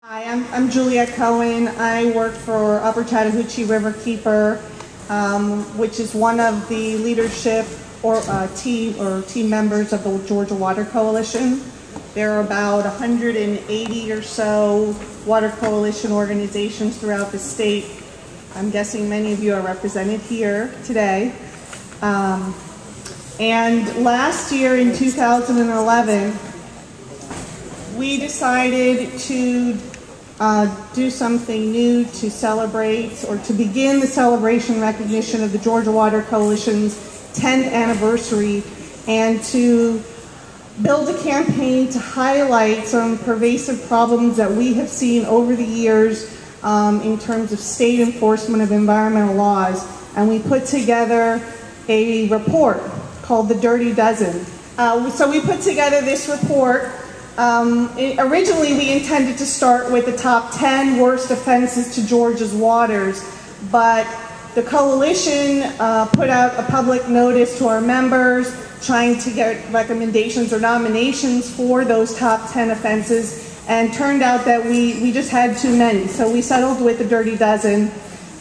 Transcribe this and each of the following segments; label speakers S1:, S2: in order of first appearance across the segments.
S1: Hi, I'm Juliet Cohen. I work for Upper Chattahoochee River Keeper, which is one of the leadership team members of the Georgia Water Coalition. There are about 180 or so Water Coalition organizations throughout the state. I'm guessing many of you are represented here today. And last year in 2011, we decided to do something new to celebrate or to begin the celebration recognition of the Georgia Water Coalition's 10th anniversary and to build a campaign to highlight some pervasive problems that we have seen over the years in terms of state enforcement of environmental laws. And we put together a report called the Dirty Dozen. So we put together this report. Originally, we intended to start with the top 10 worst offenses to Georgia's waters, but the coalition put out a public notice to our members trying to get recommendations or nominations for those top 10 offenses, and turned out that we just had too many. So we settled with the Dirty Dozen,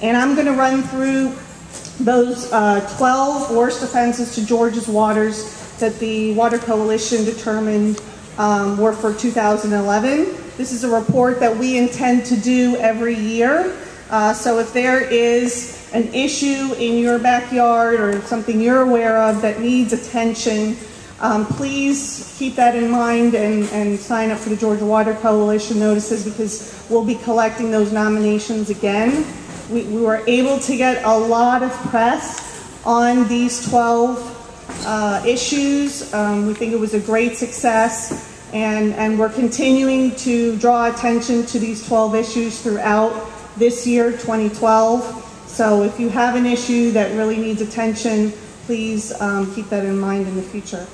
S1: and I'm going to run through those 12 worst offenses to Georgia's waters that the Water Coalition determined were for 2011. This is a report that we intend to do every year. So if there is an issue in your backyard or something you're aware of that needs attention, please keep that in mind and sign up for the Georgia Water Coalition notices, because we'll be collecting those nominations again. We were able to get a lot of press on these 12 issues. We think it was a great success. And we're continuing to draw attention to these 12 issues throughout this year, 2012. So if you have an issue that really needs attention, please keep that in mind in the future.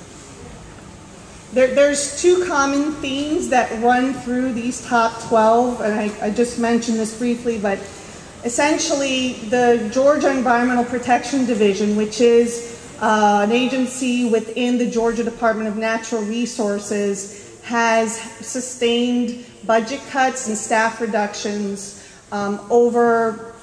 S1: There's two common themes that run through these top 12, and I just mentioned this briefly, but essentially the Georgia Environmental Protection Division, which is an agency within the Georgia Department of Natural Resources, has sustained budget cuts and staff reductions over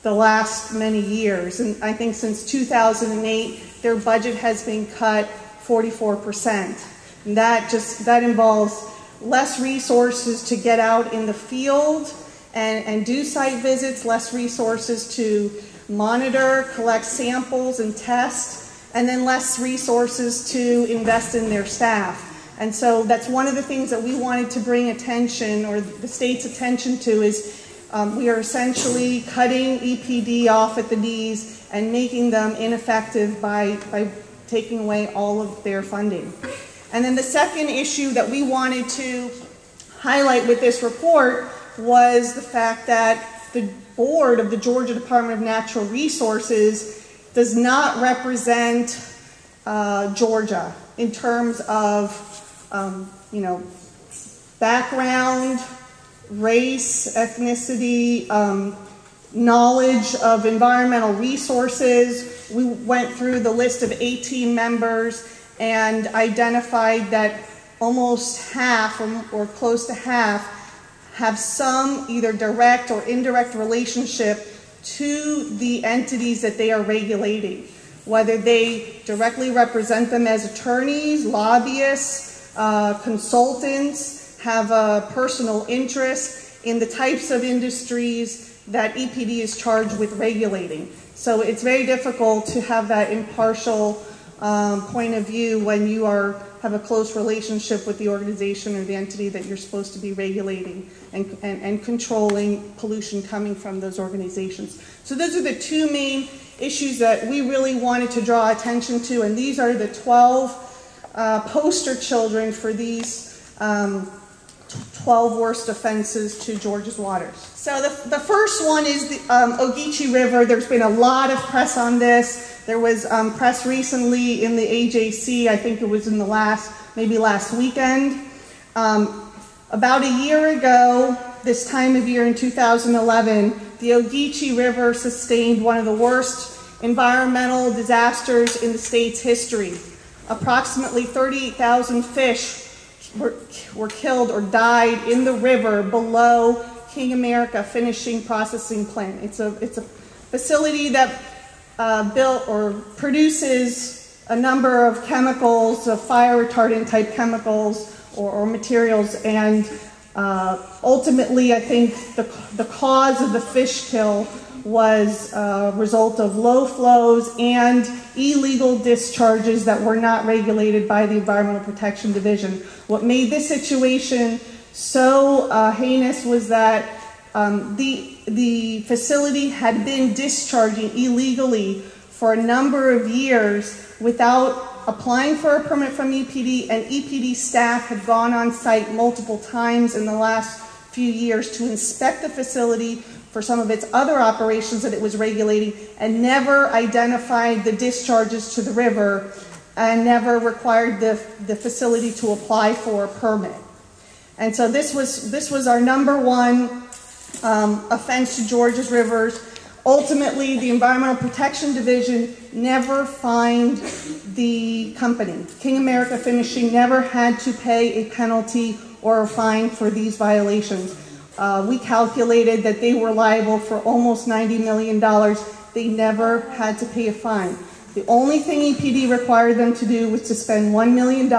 S1: the last many years. And I think since 2008, their budget has been cut 44%. And that involves less resources to get out in the field and do site visits, less resources to monitor, collect samples and test, and then less resources to invest in their staff. And so that's one of the things that we wanted to bring attention, or the state's attention to, is we are essentially cutting EPD off at the knees and making them ineffective by taking away all of their funding. And then the second issue that we wanted to highlight with this report was the fact that the board of the Georgia Department of Natural Resources does not represent Georgia in terms of background, race, ethnicity, knowledge of environmental resources. We went through the list of 18 members and identified that almost half or close to half have some either direct or indirect relationship to the entities that they are regulating, whether they directly represent them as attorneys, lobbyists, consultants, have a personal interest in the types of industries that EPD is charged with regulating. So it's very difficult to have that impartial point of view when you have a close relationship with the organization or the entity that you're supposed to be regulating and controlling pollution coming from those organizations. So those are the two main issues that we really wanted to draw attention to, and these are the 12 poster children for these 12 worst offenses to Georgia's waters. So the first one is the Ogeechee River. There's been a lot of press on this. There was press recently in the AJC, I think it was in maybe last weekend. About a year ago, this time of year in 2011, the Ogeechee River sustained one of the worst environmental disasters in the state's history. Approximately 38,000 fish were killed or died in the river below King America Finishing Processing Plant. It's a facility that built or produces a number of chemicals, fire retardant type chemicals or materials, and ultimately I think the cause of the fish kill was a result of low flows and illegal discharges that were not regulated by the Environmental Protection Division. What made this situation so heinous was that the facility had been discharging illegally for a number of years without applying for a permit from EPD, and EPD staff had gone on site multiple times in the last few years to inspect the facility for some of its other operations that it was regulating, and never identified the discharges to the river and never required the facility to apply for a permit. And so this was our number one offense to Georgia's rivers. Ultimately, the Environmental Protection Division never fined the company. King America Finishing never had to pay a penalty or a fine for these violations. We calculated that they were liable for almost $90 million. They never had to pay a fine. The only thing EPD required them to do was to spend $1 million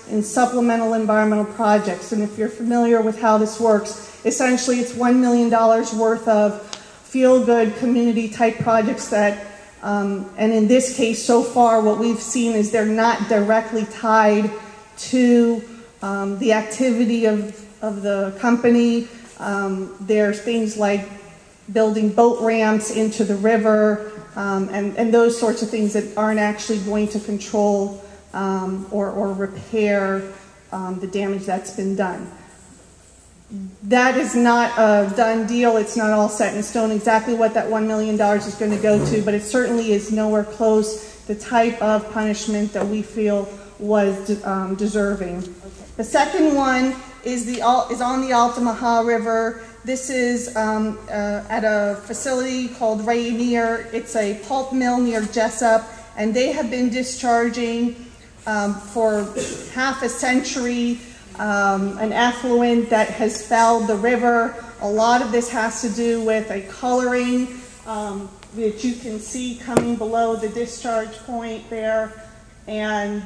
S1: in supplemental environmental projects. And if you're familiar with how this works, essentially it's $1 million worth of feel-good community type projects that, and in this case so far what we've seen is they're not directly tied to the activity of the company. There's things like building boat ramps into the river and those sorts of things that aren't actually going to control or repair the damage that's been done. That is not a done deal. It's not all set in stone exactly what that $1 million is going to go to, but it certainly is nowhere close the type of punishment that we feel was deserving. Okay. The second one is on the Altamaha River. This is at a facility called Rainier. It's a pulp mill near Jessup, and they have been discharging for half a century an effluent that has fouled the river. A lot of this has to do with a coloring that you can see coming below the discharge point there. And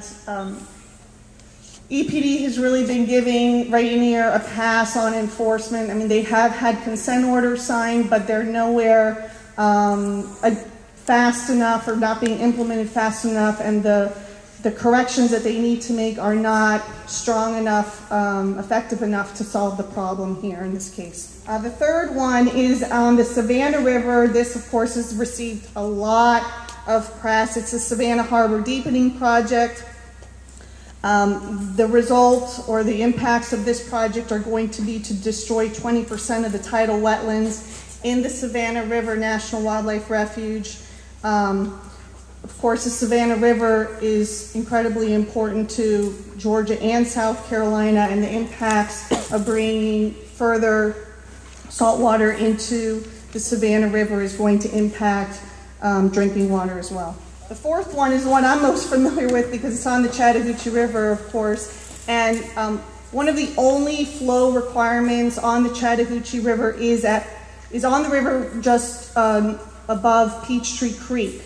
S1: EPD has really been giving Rainier a pass on enforcement. I mean, they have had consent orders signed, but they're nowhere fast enough or not being implemented fast enough, and the corrections that they need to make are not strong enough, effective enough to solve the problem here in this case. The third one is on the Savannah River. This, of course, has received a lot of press. It's the Savannah Harbor Deepening Project. The result or the impacts of this project are going to be to destroy 20% of the tidal wetlands in the Savannah River National Wildlife Refuge. Of course, the Savannah River is incredibly important to Georgia and South Carolina, and the impacts of bringing further saltwater into the Savannah River is going to impact drinking water as well. The fourth one is the one I'm most familiar with because it's on the Chattahoochee River, of course, and one of the only flow requirements on the Chattahoochee River is on the river just above Peachtree Creek.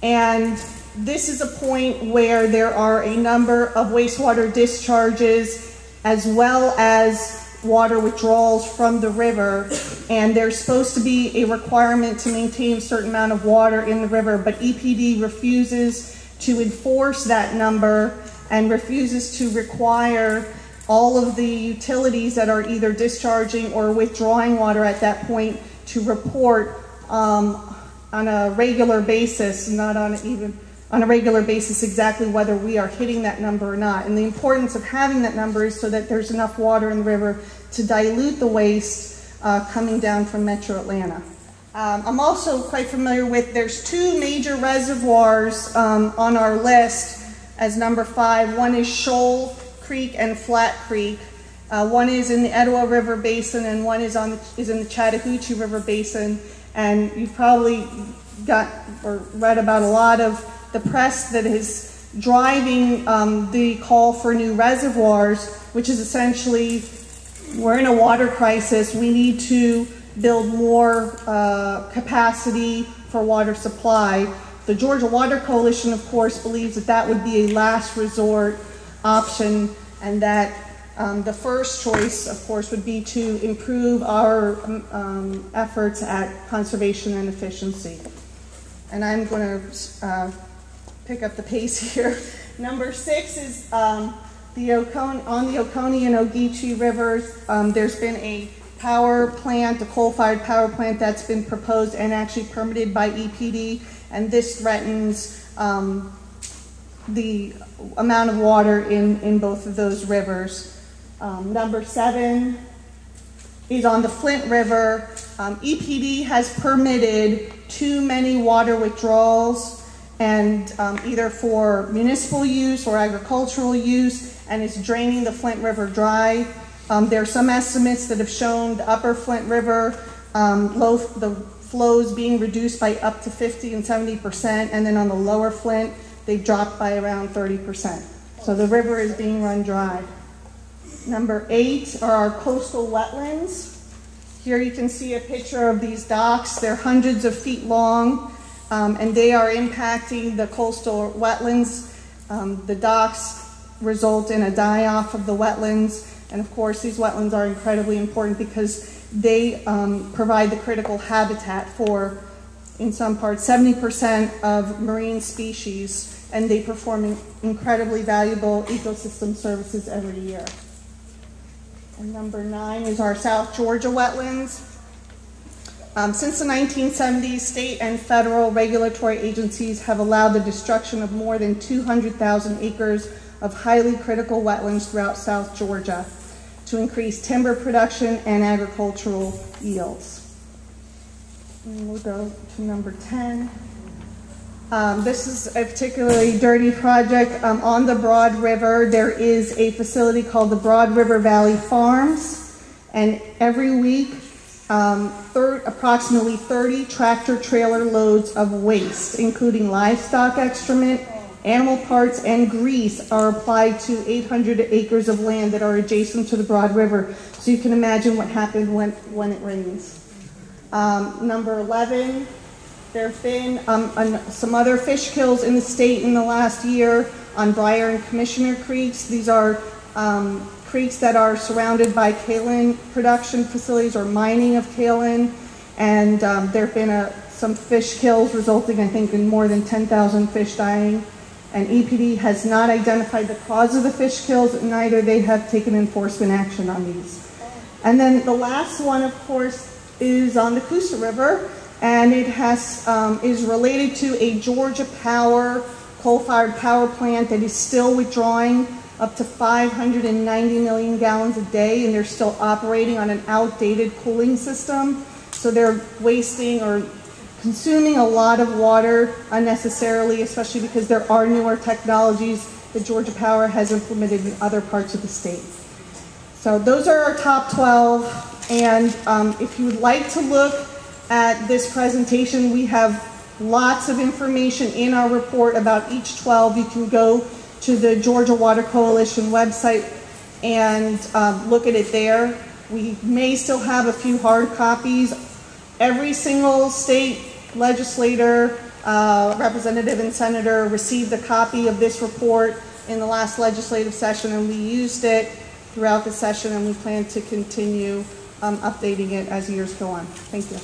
S1: And this is a point where there are a number of wastewater discharges as well as water withdrawals from the river, and there's supposed to be a requirement to maintain a certain amount of water in the river, but EPD refuses to enforce that number and refuses to require all of the utilities that are either discharging or withdrawing water at that point to report on a regular basis, not on a regular basis exactly whether we are hitting that number or not. And the importance of having that number is so that there's enough water in the river to dilute the waste coming down from Metro Atlanta. I'm also quite familiar with, there's two major reservoirs on our list as number 5. One is Shoal Creek and Flat Creek. One is in the Etowah River Basin and one is in the Chattahoochee River Basin. And you've probably got or read about a lot of the press that has driving the call for new reservoirs, which is essentially, we're in a water crisis. We need to build more capacity for water supply. The Georgia Water Coalition, of course, believes that that would be a last resort option, and that the first choice, of course, would be to improve our efforts at conservation and efficiency. And I'm going to pick up the pace here. Number 6 is on the Oconee and Ogeechee Rivers. There's been a power plant, a coal-fired power plant that's been proposed and actually permitted by EPD, and this threatens the amount of water in both of those rivers. Number 7 is on the Flint River. EPD has permitted too many water withdrawals, and either for municipal use or agricultural use, and it's draining the Flint River dry. There are some estimates that have shown the upper Flint River, the flows being reduced by up to 50 and 70%, and then on the lower Flint, they've dropped by around 30%. So the river is being run dry. Number 8 are our coastal wetlands. Here you can see a picture of these docks. They're hundreds of feet long, and they are impacting the coastal wetlands. The docks result in a die-off of the wetlands, and of course these wetlands are incredibly important because they provide the critical habitat for, in some parts, 70% of marine species, and they perform incredibly valuable ecosystem services every year. And number 9 is our South Georgia wetlands. Since the 1970s, state and federal regulatory agencies have allowed the destruction of more than 200,000 acres of highly critical wetlands throughout South Georgia to increase timber production and agricultural yields. And we'll go to number 10. This is a particularly dirty project. On the Broad River, there is a facility called the Broad River Valley Farms, and every week, approximately 30 tractor-trailer loads of waste, including livestock excrement, animal parts, and grease, are applied to 800 acres of land that are adjacent to the Broad River. So you can imagine what happened when it rains. Number 11, there have been some other fish kills in the state in the last year on Briar and Commissioner Creeks. These are creeks that are surrounded by kaolin production facilities or mining of kaolin, and there have been some fish kills resulting, I think, in more than 10,000 fish dying. And EPD has not identified the cause of the fish kills, and neither they have taken enforcement action on these. And then the last one, of course, is on the Coosa River, and it is related to a Georgia Power coal-fired power plant that is still withdrawing up to 590 million gallons a day, and they're still operating on an outdated cooling system. So they're wasting or consuming a lot of water unnecessarily, especially because there are newer technologies that Georgia Power has implemented in other parts of the state. So those are our top 12, and if you would like to look at this presentation, we have lots of information in our report about each 12. You can go to the Georgia Water Coalition website and look at it there. We may still have a few hard copies. Every single state legislator, representative, and senator received a copy of this report in the last legislative session, and we used it throughout the session, and we plan to continue updating it as years go on. Thank you.